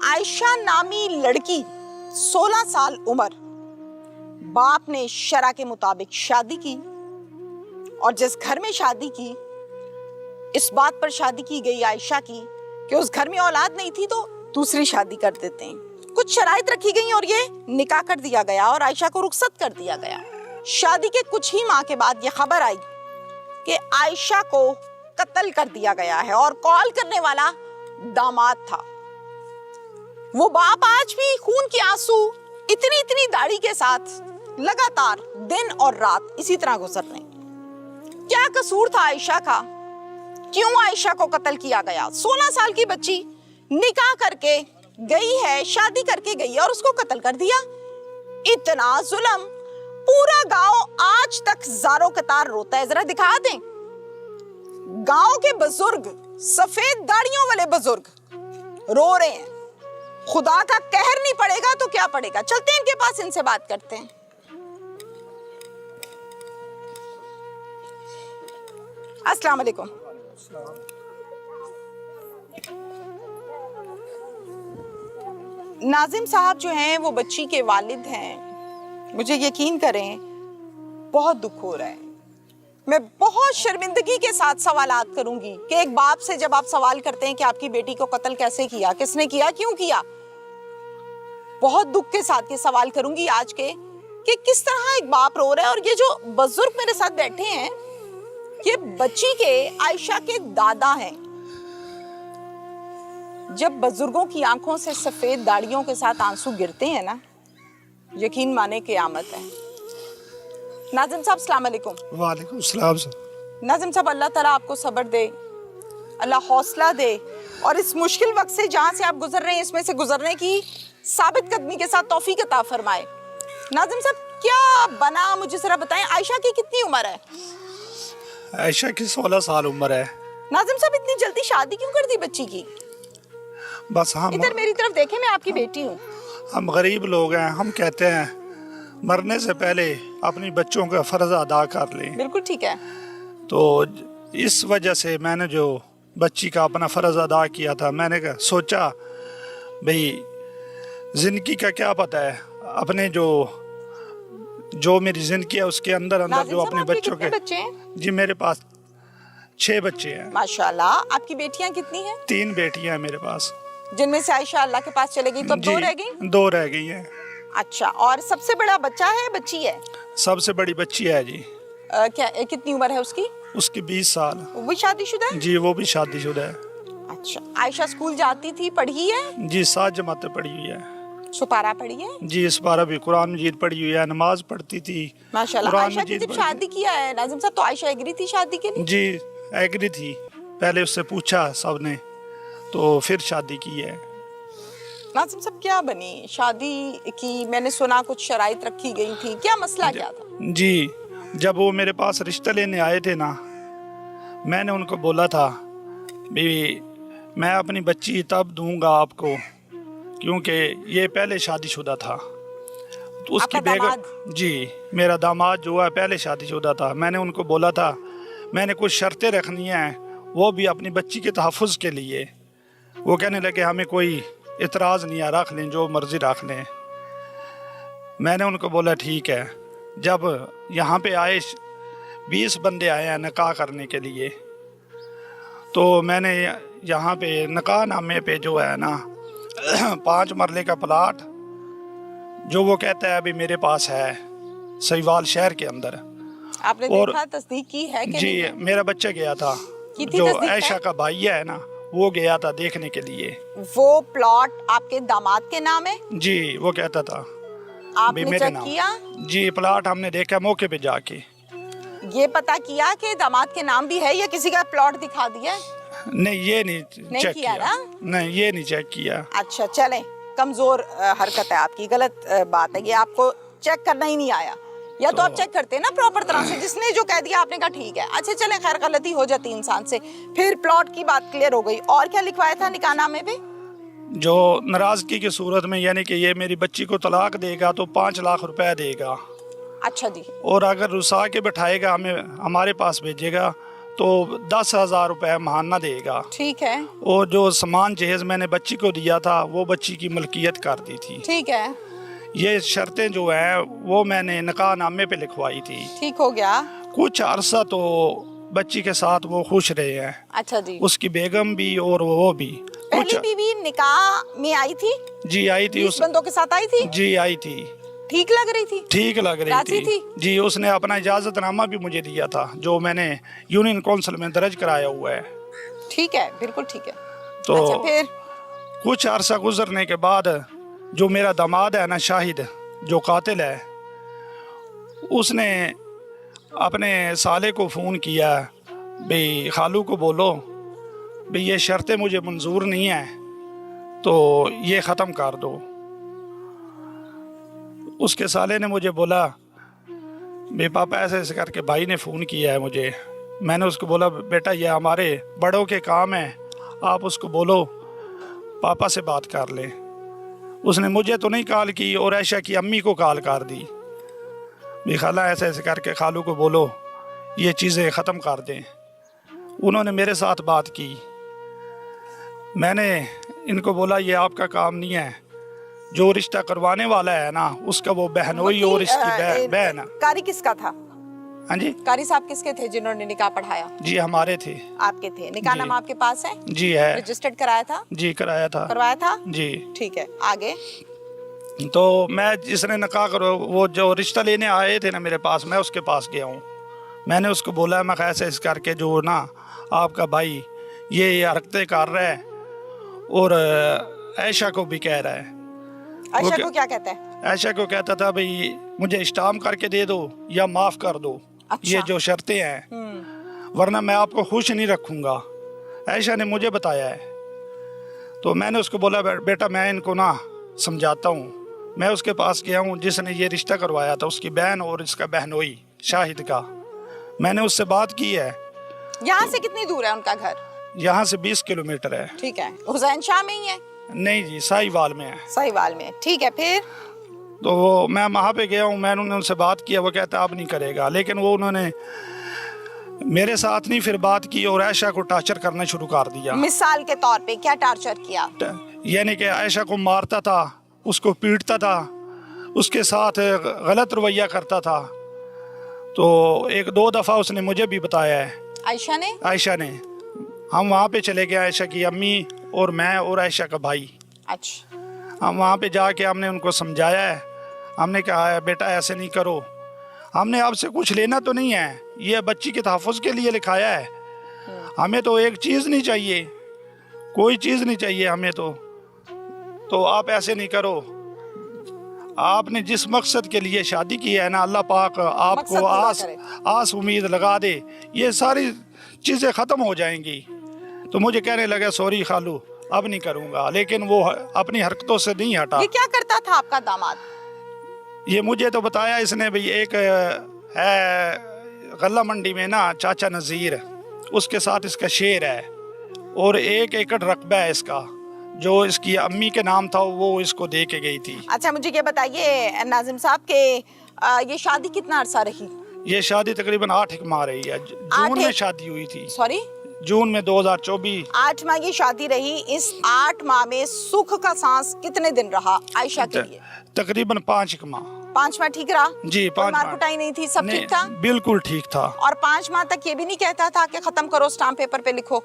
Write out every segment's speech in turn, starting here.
عائشہ نامی لڑکی 16 سال عمر، باپ نے شرع کے مطابق شادی کی، اور جس گھر میں شادی کی اس بات پر شادی کی گئی عائشہ کی کہ اس گھر میں اولاد نہیں تھی تو دوسری شادی کر دیتے ہیں۔ کچھ شرائط رکھی گئیں اور یہ نکاح کر دیا گیا اور عائشہ کو رخصت کر دیا گیا۔ شادی کے کچھ ہی ماہ کے بعد یہ خبر آئی کہ عائشہ کو قتل کر دیا گیا ہے، اور کال کرنے والا داماد تھا۔ وہ باپ آج بھی خون کے آنسو اتنی داڑھی کے ساتھ لگاتار دن اور رات اسی طرح گزر رہے ہیں۔ کیا قصور تھا عائشہ کا؟ کیوں عائشہ کو قتل کیا گیا؟ 16 سال کی بچی نکاح کر کے گئی ہے، شادی کر کے گئی ہے اور اس کو قتل کر دیا۔ اتنا ظلم! پورا گاؤں آج تک زاروں قطار روتا ہے۔ ذرا دکھا دیں، گاؤں کے بزرگ، سفید داڑیوں والے بزرگ رو رہے ہیں۔ خدا کا قہر نہیں پڑے گا تو کیا پڑے گا؟ چلتے ہیں ان کے پاس، ان سے بات کرتے ہیں۔ السلام علیکم۔ ناظم صاحب جو ہیں وہ بچی کے والد ہیں، مجھے یقین کریں بہت دکھ ہو رہا ہے۔ میں بہت شرمندگی کے ساتھ سوالات کروں گی کہ ایک باپ سے جب آپ سوال کرتے ہیں کہ آپ کی بیٹی کو قتل کیسے کیا، کس نے کیا، کیوں کیا، بہت دکھ کے ساتھ یہ سوال کروں گی آج کے کہ کس طرح ایک باپ رو رہا ہے۔ اور یہ جو بزرگ میرے ساتھ بیٹھے ہیں یہ بچی کے عائشہ کے دادا ہیں۔ جب بزرگوں کی آنکھوں سے سفید داڑیوں کے ساتھ آنسو گرتے ہیں نا، یقین مانے قیامت ہے۔ ناظم صاحب السلام علیکم۔ وعلیکم السلام۔ ناظم صاحب اللہ تعالیٰ آپ کو صبر دے، اللہ حوصلہ دے، اور اس مشکل وقت سے جہاں سے آپ گزر رہے ہیں اس میں سے گزرنے کی ثابت قدمی کے ساتھ توفیق عطا فرمائے۔ ناظم صاحب کیا بنا، مجھے ذرا بتائیں، عائشہ کی کتنی عمر ہے؟ عائشہ کی 16 سال عمر ہے۔ ناظم صاحب اتنی جلدی شادی کیوں کر دی بچی کی؟ بس ادھر میری طرف دیکھیں، میں آپ کی بیٹی ہوں۔ ہم غریب لوگ ہیں، ہم کہتے ہیں مرنے سے پہلے اپنی بچوں کا فرض ادا کر لیں۔ بالکل ٹھیک ہے۔ تو اس وجہ سے میں نے جو بچی کا اپنا فرض ادا کیا تھا، میں نے سوچا بھئی زندگی کا کیا پتہ ہے، اپنے جو میری زندگی ہے اس کے اندر جو اپنے بچوں کے۔ بچے ہیں؟ جی میرے پاس 6 بچے ہیں۔ ماشاءاللہ۔ آپ کی بیٹیاں کتنی ہیں؟ 3 بیٹیاں ہیں میرے پاس، جن میں سے عائشہ اللہ کے پاس چلے گئی تو اب 2 رہ گئی؟ 2 رہ گئی ہیں۔ اچھا، اور سب سے بڑا بچہ ہے بچی ہے؟ سب سے بڑی بچی ہے جی۔ کتنی عمر ہے اس کی؟ اس کی 20 سال۔ وہ بھی شادی شدہ ہے؟ جی وہ بھی شادی شدہ ہے۔ اچھا، عائشہ اسکول جاتی تھی، پڑھی ہے؟ جی 7 جماعتیں پڑھی ہوئی ہے۔ سپارہ پڑھی ہے؟ جی اس بارہ بھی قرآن مجید پڑھی ہوئی ہے، نماز پڑھتی تھی۔ ماشاءاللہ۔ عائشہ کی جب شادی کیا ہے ناظم صاحب تو عائشہ ایگری تھی شادی کے لیے؟ جی ایگری تھی، پہلے اس سے پوچھا سب نے تو پھر شادی کی ہے۔ ناظم صاحب کیا بنی شادی کی؟ میں نے سنا کچھ شرائط رکھی گئی تھی، کیا مسئلہ کیا تھا؟ جی جب وہ میرے پاس رشتہ لینے آئے تھے نا، میں نے ان کو بولا تھا بھی میں اپنی بچی تب دوں گا آپ کو، کیونکہ یہ پہلے شادی شدہ تھا۔ تو اس کی بیگم، جی میرا داماد جو ہے پہلے شادی شدہ تھا۔ میں نے ان کو بولا تھا میں نے کچھ شرطیں رکھنی ہیں، وہ بھی اپنی بچی کے تحفظ کے لیے۔ وہ کہنے لگے ہمیں کوئی اعتراض نہیں ہے، رکھ لیں جو مرضی رکھ لیں۔ میں نے ان کو بولا ٹھیک ہے۔ جب یہاں پہ آئے 20 بندے آئے ہیں نکاح کرنے کے لیے، تو میں نے یہاں پہ نکاح نامے پہ جو ہے نا 5 مرلے کا پلاٹ جو وہ کہتا ہے ابھی میرے پاس ہے سہیوال شہر کے اندر۔ آپ نے دیکھا، تصدیق کی ہے کہ جی میرا بچہ گیا تھا، جو عائشہ کا بھائی ہے نا وہ گیا تھا دیکھنے کے لیے۔ وہ پلاٹ آپ کے داماد کے نام ہے؟ جی وہ کہتا تھا۔ آپ نے چیک کیا؟ جی پلاٹ ہم نے دیکھا موقع پہ جا کے۔ یہ پتا کیا کہ داماد کے نام بھی ہے یا کسی کا پلاٹ دکھا دیا؟ نہیں یہ نہیں چیک کیا، نہیں یہ نہیں چیک کیا۔ اچھا چلیں، کمزور حرکت ہے آپ کی، غلط بات ہے یہ، آپ کو چیک کرنا ہی نہیں آیا، یا تو آپ چیک کرتے نا پراپر طرح سے، جس نے جو کہہ دیا آپ نے کہا ٹھیک ہے۔ اچھا چلیں، خیر غلطی ہو جاتی انسان سے۔ پھر پلاٹ کی بات کلیئر ہو گئی، اور کیا لکھوایا تھا نکاح نامے پہ؟ جو ناراضگی کی صورت میں، یعنی کہ یہ میری بچی کو طلاق دے گا تو 5 لاکھ روپے دے گا۔ اچھا جی۔ اور اگر رسا کے بٹھائے گا، ہمیں ہمارے پاس بھیجے گا تو 10,000 روپے ماہانہ دے گا، ٹھیک ہے، اور جو سامان جہیز میں نے بچی کو دیا تھا وہ بچی کی ملکیت کر دی تھی۔ ٹھیک ہے، یہ شرطیں جو ہیں وہ میں نے نکاح نامے پہ لکھوائی تھی۔ ٹھیک ہو گیا۔ کچھ عرصہ تو بچی کے ساتھ وہ خوش رہے ہیں، اچھا جی، اس کی بیگم بھی اور وہ بھی۔ پہلی بیوی نکاح میں آئی تھی؟ جی آئی تھی، 20 بندوں کے ساتھ آئی تھی؟ جی آئی تھی، ٹھیک لگ رہی تھی؟ ٹھیک لگ رہی راضی تھی؟ جی اس نے اپنا اجازت نامہ بھی مجھے دیا تھا جو میں نے یونین کونسل میں درج کرایا ہوا ہے۔ ٹھیک ہے، بالکل ٹھیک ہے۔ تو اچھا پھر؟ کچھ عرصہ گزرنے کے بعد جو میرا داماد ہے نا شاہد، جو قاتل ہے، اس نے اپنے سالے کو فون کیا، بھئی خالو کو بولو بھئی یہ شرطیں مجھے منظور نہیں ہیں تو یہ ختم کر دو۔ اس کے سالے نے مجھے بولا بھئی پاپا ایسے ایسے کر کے بھائی نے فون کیا ہے مجھے۔ میں نے اس کو بولا بیٹا یہ ہمارے بڑوں کے کام ہیں، آپ اس کو بولو پاپا سے بات کر لیں۔ اس نے مجھے تو نہیں کال کی اور عائشہ کی امی کو کال کر دی، بھی خالہ ایسے ایسے کر کے خالو کو بولو یہ چیزیں ختم کر دیں۔ انہوں نے میرے ساتھ بات کی، میں نے ان کو بولا یہ آپ کا کام نہیں ہے، جو رشتہ کروانے والا ہے نا اس کا وہ بہنوئی اور اس کی بہن۔ قاری کس کا تھا؟ ہاں جی، قاری صاحب کس کے تھے جنہوں نے نکاح پڑھایا؟ جی ہمارے تھے۔ آپ کے تھے؟ نکاح نامہ آپ کے پاس ہے؟ جی ہے، رجسٹرڈ کرایا تھا؟ جی کرایا تھا۔ کروایا تھا؟ جی ٹھیک ہے، آگے؟ تو میں جس نے نکاح کرو وہ جو رشتہ لینے آئے تھے نا میرے پاس، میں اس کے پاس گیا ہوں۔ میں نے اس کو بولا میں ایسے اس کر کے جو نا آپ کا بھائی یہ حرکتیں کر رہا ہے اور عائشہ کو بھی کہہ رہا ہے۔ عائشہ کو کیا کہتا ہے؟ عائشہ کو کہتا تھا بھئی مجھے اسٹامپ کر کے دے دو یا معاف کر دو، یہ جو شرطیں ہیں، ورنہ میں آپ کو خوش نہیں رکھوں گا۔ عائشہ نے مجھے بتایا ہے۔ تو میں نے اس کو بولا بیٹا میں ان کو نا سمجھاتا ہوں۔ میں اس کے پاس گیا ہوں جس نے یہ رشتہ کروایا تھا، اس کی بہن اور اس کا بہنوئی شاہد کا۔ میں نے اس سے بات کی ہے۔ یہاں سے کتنی دور ہے ان کا گھر؟ یہاں سے 20 کلومیٹر ہے۔ ٹھیک ہے، حسین شاہ میں ہی ہے؟ نہیں جی، ساہیوال میں ہے۔ ساہیوال میں، ٹھیک ہے۔ پھر تو وہ میں وہاں پہ گیا ہوں، میں نے ان سے بات کیا، وہ کہتا اب نہیں کرے گا، لیکن وہ انہوں نے میرے ساتھ نہیں پھر بات کی اور عائشہ کو ٹارچر کرنا شروع کر دیا۔ مثال کے طور پہ کیا ٹارچر کیا؟ یعنی کہ عائشہ کو مارتا تھا، اس کو پیٹتا تھا، اس کے ساتھ غلط رویہ کرتا تھا۔ تو ایک دو دفعہ اس نے مجھے بھی بتایا ہے، عائشہ نے۔ ہم وہاں پہ چلے گئے، عائشہ کی امی اور میں اور عائشہ کا بھائی۔ اچھا، ہم وہاں پہ جا کے ہم نے ان کو سمجھایا ہے، ہم نے کہا ہے بیٹا ایسے نہیں کرو، ہم نے آپ سے کچھ لینا تو نہیں ہے، یہ بچی کے تحفظ کے لیے لکھایا ہے، ہمیں تو ایک چیز نہیں چاہیے، کوئی چیز نہیں چاہیے ہمیں تو آپ ایسے نہیں کرو۔ آپ نے جس مقصد کے لیے شادی کی ہے نا، اللہ پاک آپ کو آس امید لگا دے، یہ ساری چیزیں ختم ہو جائیں گی۔ تو مجھے کہنے لگا سوری خالو اب نہیں کروں گا، لیکن وہ اپنی حرکتوں سے نہیں ہٹا۔ یہ کیا کرتا تھا آپ کا داماد؟ یہ مجھے تو بتایا اس نے، بھئی ایک ہے غلہ منڈی میں نا چاچا نذیر، اس کے ساتھ اس کا شیر ہے اور 1 ایکڑ رقبہ ہے اس کا، جو اس کی امی کے نام تھا وہ اس کو دے کے گئی تھی۔ اچھا مجھے یہ بتائیے ناظم صاحب کہ یہ شادی کتنا عرصہ رہی؟ یہ شادی تقریباً 8 ماہ رہی ہے، جون میں شادی ہوئی تھی۔ سوری، جون میں 2024۔ 8 ماہ کی شادی رہی۔ اس 8 ماہ میں سکھ کا سانس کتنے دن رہا عائشہ کے لیے؟ تقریباً 5 ماہ۔ 5 ماہ ٹھیک رہا؟ جی 5 ماہ۔ مار کٹائی نہیں تھی، سب ٹھیک تھا؟ بالکل ٹھیک تھا۔ اور 5 ماہ تک یہ بھی نہیں کہتا تھا کہ ختم کرو، اسٹامپ پیپر پہ لکھو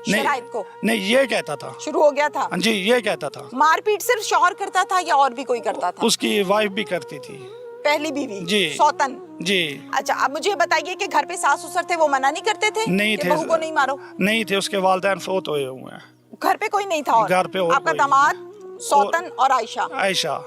شرائط کو؟ نہیں، یہ کہتا تھا۔ شروع ہو گیا تھا؟ جی یہ کہتا تھا۔ مار پیٹ صرف شوہر کرتا تھا یا اور بھی کوئی کرتا تھا؟ اس کی وائف بھی کرتی تھی، پہلی بیوی؟ جی سوتن؟ جی۔ اچھا اب مجھے بتائیے کہ گھر پہ ساس سسر تھے، وہ منع نہیں کرتے تھے نہیں تھے، بہو کو نہیں مارو؟ نہیں تھے، اس کے والدین فوت ہوئے ہوئے ہیں۔ گھر پہ کوئی نہیں تھا؟ گھر پہ آپ کا داماد سوتن اور عائشہ؟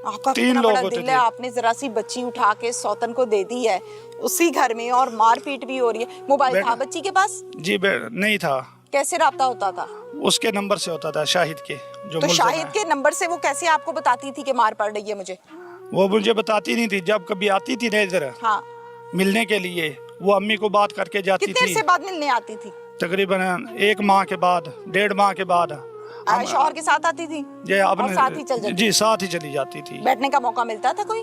آپ کا 3 کتنا لوگ بڑا ہوتے دل تھے۔ ہے، آپ نے ذرا سی بچی اٹھا کے سوتن کو دے دی ہے اسی گھر میں، اور مار پیٹ بھی ہو رہی ہے۔ موبائل تھا بچی کے پاس؟ جی نہیں تھا۔ کیسے رابطہ ہوتا تھا؟ اس کے نمبر سے ہوتا تھا، شاہد کے جو تو ملزم شاہد کے نمبر سے وہ کیسے آپ کو بتاتی تھی کہ مار پڑ رہی ہے مجھے؟ وہ مجھے بتاتی نہیں تھی، جب کبھی آتی تھی نا ادھر ہاں ملنے کے لیے، وہ امی کو بات کر کے جاتی تھی۔ کتنے سے بعد ملنے آتی تھی؟ تقریباً 1 ماہ کے بعد، 1.5 ماہ کے بعد۔ شوہر کے ساتھ آتی تھی؟ جی اور ساتھ ہی چل جاتی؟ جی ساتھ ہی چلی جاتی تھی۔ بیٹھنے کا موقع ملتا تھا کوئی؟